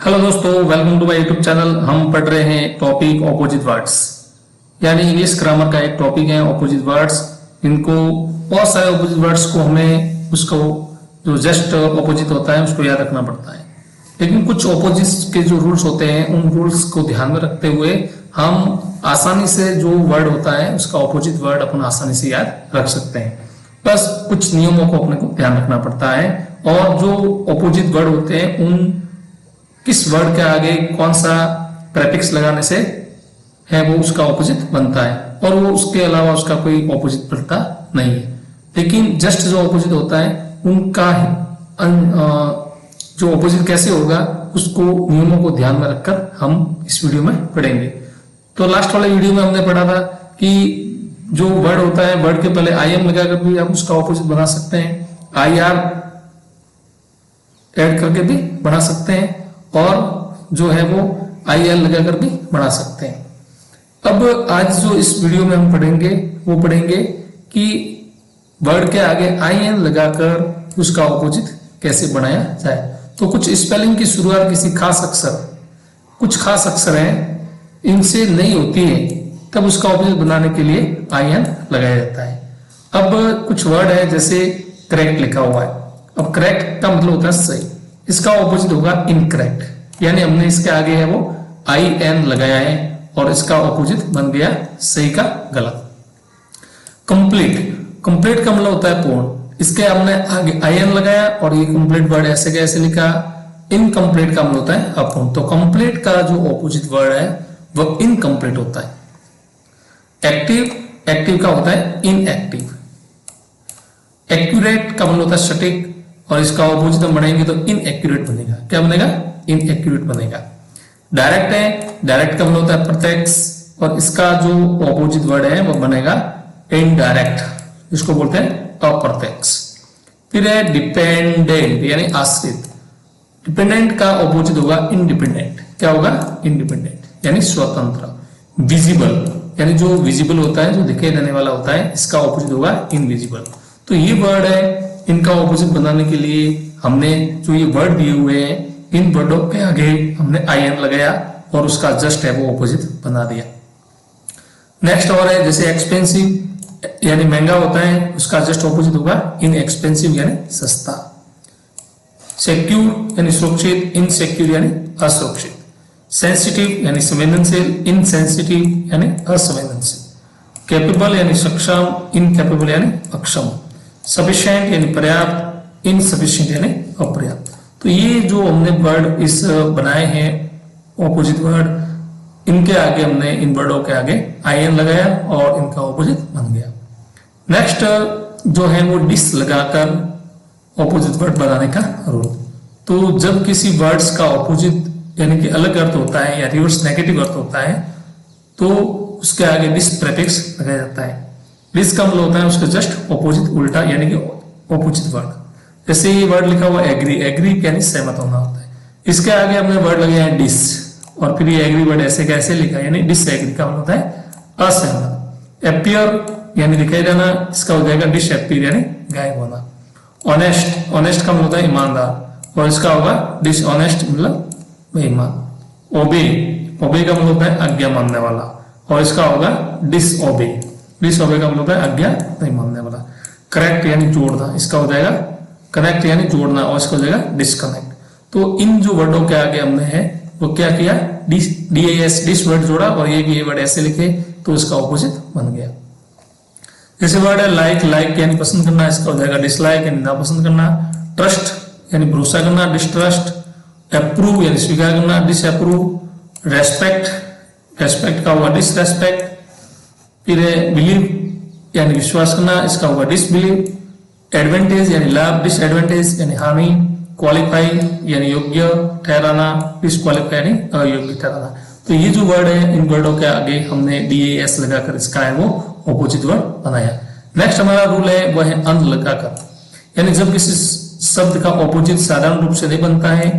Hello दोस्तों, welcome to my YouTube channel. हम पढ़ रहे हैं टॉपिक ऑपोजिट वर्ड्स, यानी इंग्लिश ग्रामर का एक टॉपिक है ऑपोजिट वर्ड्स। इनको बहुत सारे ऑपोजिट वर्ड्स को हमें उसको जो जस्ट ऑपोजिट होता है उसको याद रखना पड़ता है, लेकिन कुछ ऑपोजिट के जो रूल्स होते हैं उन रूल्स को ध्यान में रखते हुए हम आसानी से जो वर्ड होता है उसका ऑपोजिट वर्ड अपन आसानी से याद रख सकते हैं। बस कुछ नियमों को अपने को ध्यान रखना पड़ता है, और जो ऑपोजिट वर्ड होते हैं उन किस वर्ड के आगे कौन सा प्रेफिक्स लगाने से है वो उसका ऑपोजिट बनता है, और वो उसके अलावा उसका कोई ऑपोजिट बनता नहीं है। लेकिन जस्ट जो ऑपोजिट होता है उनका जो ऑपोजिट कैसे होगा उसको नियमों को ध्यान में रखकर हम इस वीडियो में पढ़ेंगे। तो लास्ट वाले वीडियो में हमने पढ़ा था कि जो वर्ड होता है वर्ड के पहले आई एम लगाकर भी हम उसका ऑपोजिट बना सकते हैं, आई आर ऐड करके भी बना सकते हैं, और जो है वो आई एल लगाकर भी बना सकते हैं। अब आज जो इस वीडियो में हम पढ़ेंगे वो पढ़ेंगे कि वर्ड के आगे आई एन लगाकर उसका ऑपोजिट कैसे बनाया जाए। तो कुछ स्पेलिंग की शुरुआत किसी खास अक्षर, कुछ खास अक्षर हैं इनसे नहीं होती है, तब उसका ऑपोजिट बनाने के लिए आई एन लगाया जाता है। अब कुछ वर्ड है जैसे करेक्ट लिखा हुआ है। अब करेक्ट का मतलब होता है सही, इसका ऑपोजिट होगा इनकरेक्ट, यानी हमने इसके आगे है वो आई एन लगाया है और इसका ऑपोजिट बन गया सही का गलत। कंप्लीट, कंप्लीट का मतलब होता है पूर्ण, इसके हमने आगे आई एन लगाया और ये कंप्लीट वर्ड ऐसे कैसे लिखा। इनकम्प्लीट का मतलब होता है अपूर्ण, तो कंप्लीट का जो ऑपोजिट वर्ड है वो इनकम्प्लीट होता है। एक्टिव, एक्टिव का होता है इनएक्टिव। एक्यूरेट का मतलब होता है सटीक, और इसका ऑपोजिट हम बनाएंगे तो इनएक्यूरेट बनेगा। क्या बनेगा? इनएक्यूरेट बनेगा। डायरेक्ट है, डायरेक्ट का मतलब होता है प्रत्यक्ष, और इसका जो ऑपोजिट वर्ड है वो बनेगा इनडायरेक्ट, इसको बोलते हैं अप्रत्यक्ष। फिर है डिपेंडेंट यानी आश्रित। डिपेंडेंट का ऑपोजिट होगा इंडिपेंडेंट। क्या होगा? इंडिपेंडेंट यानी स्वतंत्र। विजिबल यानी जो विजिबल होता है, जो दिखाई देने वाला होता है, इसका ऑपोजिट होगा इनविजिबल। तो ये वर्ड है, इनका ऑपोजिट बनाने के लिए हमने जो ये वर्ड दिए हुए हैं इन वर्डों के आगे हमने आई एन लगाया और उसका जस्ट है वो ऑपोजिट बना दिया। नेक्स्ट और है जैसे एक्सपेंसिव यानी महंगा होता है, उसका जस्ट ऑपोजिट होगा इनएक्सपेंसिव यानी सस्ता। सिक्योर यानी सुरक्षित, इनसिक्योर यानी असुरक्षित। सेंसिटिव यानी संवेदनशील, इनसेंसिटिव यानी असंवेदनशील। कैपेबल यानी सक्षम, इनकैपेबल यानी अक्षम। सफिशिएंट यानी पर्याप्त, इनसफिशिएंट यानी अपर्याप्त। तो ये जो हमने वर्ड इस बनाए हैं ऑपोजिट वर्ड, इनके आगे हमने इन वर्डों के आगे आई एन लगाया और इनका ऑपोजिट बन गया। नेक्स्ट जो है वो डिस लगाकर ऑपोजिट वर्ड बनाने का रूल। तो जब किसी वर्ड्स का ऑपोजिट यानी कि अलग अर्थ होता है या रिवर्स नेगेटिव अर्थ होता है तो उसके आगे डिस प्रेफिक्स लगाया जाता है। डिस का मतलब होता है उसका जस्ट ऑपोजिट उल्टा यानी कि ऑपोजिट वर्ड। जैसे ये वर्ड लिखा हुआ एग्री, एग्री यानी सहमत होना होता है, इसके आगे हमने वर्ड लगाया है डिस, और फिर ये एग्री वर्ड ऐसे कैसे लिखा यानी डिसएग्री का मतलब होता है असहमत। एपियर यानी दिखाई देना, इसका हो जाएगा डिसएपियर यानी गायब होना। ऑनेस्ट, ऑनेस्ट का मतलब होता है ईमानदार, और इसका होगा डिसऑनेस्ट मतलब बेईमान। ओबे, ओबे का मतलब होता है आज्ञा मानने वाला, और इसका होगा डिसओबे, डिसओबे का मतलब होता है आज्ञा नहीं मानने वाला। करेक्ट यानी जोड़ना, इसका हो जाएगा कनेक्ट यानी जोड़ना, और इसका हो जाएगा डिसकनेक्ट। तो इन जो वर्डों के आगे हमने है वो क्या किया, डीएस डिस वर्ड जोड़ा, और ये वर्ड ऐसे लिखे तो इसका ऑपोजिट बन गया। जैसे वर्ड है लाइक, लाइक यानी पसंद करना, इसका हो जाएगा डिसलाइक यानी नापसंद करना। ट्रस्ट यानी भरोसा करना, डिस्ट्रस्ट। अप्रूव यानी स्वीकार करना, डिसअप्रूव। रेस्पेक्ट, रेस्पेक्ट का होगा डिसरेस्पेक्ट। फिर बिलीव यानी विश्वास करना, इसका होगा डिसबिलीव। एडवांटेज यानी लाभ, डिसएडवांटेज यानी हानि। क्वालिफाई यानी योग्य ठहराना, डिसक्वालिफाई यानी अयोग्य ठहराना। तो ये जो वर्ड है इन वर्डों के आगे हमने डीएस लगाकर इसका है वो ऑपोजिट वर्ड बनाया। नेक्स्ट हमारा रूल है वह है अन लगाकर, यानी जब किसी शब्द का ऑपोजिट साधारण रूप से नहीं बनता है,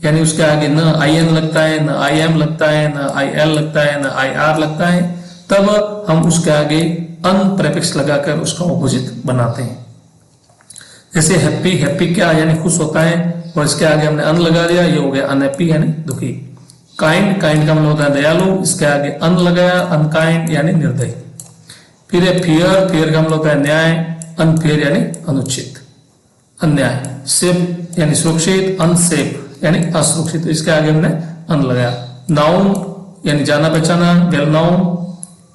यानी उसके आगे न आई एन लगता है, न आई एम लगता है, न आई एल लगता है, न आई आर लगता है, तब हम उसके आगे अन प्रेफिक्स लगाकर उसका ऑपोजिट बनाते हैं। जैसे हैप्पी, हैप्पी क्या यानी खुश होता है, और इसके आगे हमने अन लगा दिया, ये हो गया अनहैप्पी यानी दुखी। काइंड, काइंड का मतलब होता है दयालु, इसके आगे अन लगाया, अनकाइंड यानी निर्दयी। फिर है फियर, फियर का मतलब होता है न्याय, अनफेयर यानी अनुचित, अन्याय। सेफ यानी सुरक्षित, अनसेफ यानी असुरक्षित, तो इसके आगे हमने अन लगाया। नाउन यानी जाना पहचाना, वेल नाउन,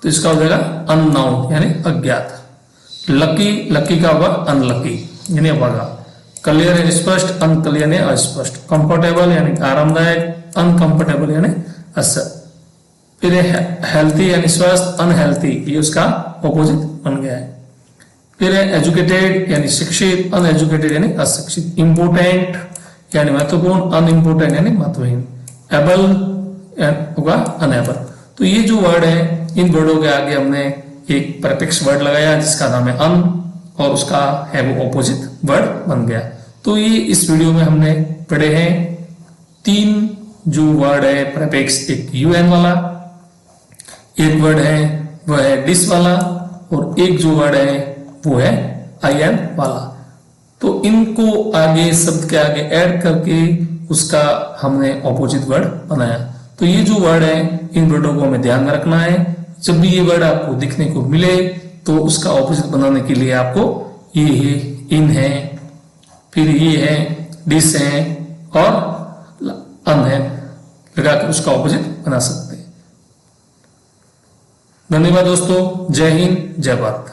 तो इसका हो जाएगा अननाउन यानी अज्ञात। लकी, लकी का होगा अनलकी यानी अभागा। क्लियर यानी स्पष्ट, अनक्लियर यानी अस्पष्ट। कंफर्टेबल यानी आरामदायक, अनकंफर्टेबल यानी असह्य। फिर हेल्थी यानी स्वस्थ, अनहेल्थी ये उसका ऑपोजिट बन गया है। फिर है एजुकेटेड यानी शिक्षित, अनएजुकेटेड यानी अशिक्षित। इंपोर्टेंट यानी महत्वपूर्ण, अनइम्पोर्टेंट यानी महत्वहीन। एबल होगा अनएबल। तो ये जो वर्ड है, इन वर्डों के आगे हमने एक परफिक्स वर्ड लगाया जिसका नाम है अन, और उसका है वो ऑपोजिट वर्ड बन गया। तो ये इस वीडियो में हमने पढ़े हैं 3 जो वर्ड है प्रीफिक्स, एक यूएन वाला, एक वर्ड है वह है डिस वाला, और एक जो वर्ड है वो है आईएन वाला। तो इनको आगे शब्द के आगे ऐड करके उसका हमने ऑपोजिट वर्ड बनाया। तो ये जो वर्ड है, इन वर्डों को हमें ध्यान में रखना है। जब भी ये वर्ड आपको दिखने को मिले तो उसका ऑपोजिट बनाने के लिए आपको ये है, इन है, फिर ये है, डिस है और अन है, लगाकर उसका ऑपोजिट बना सकते हैं। धन्यवाद दोस्तों, जय हिंद, जय भारत।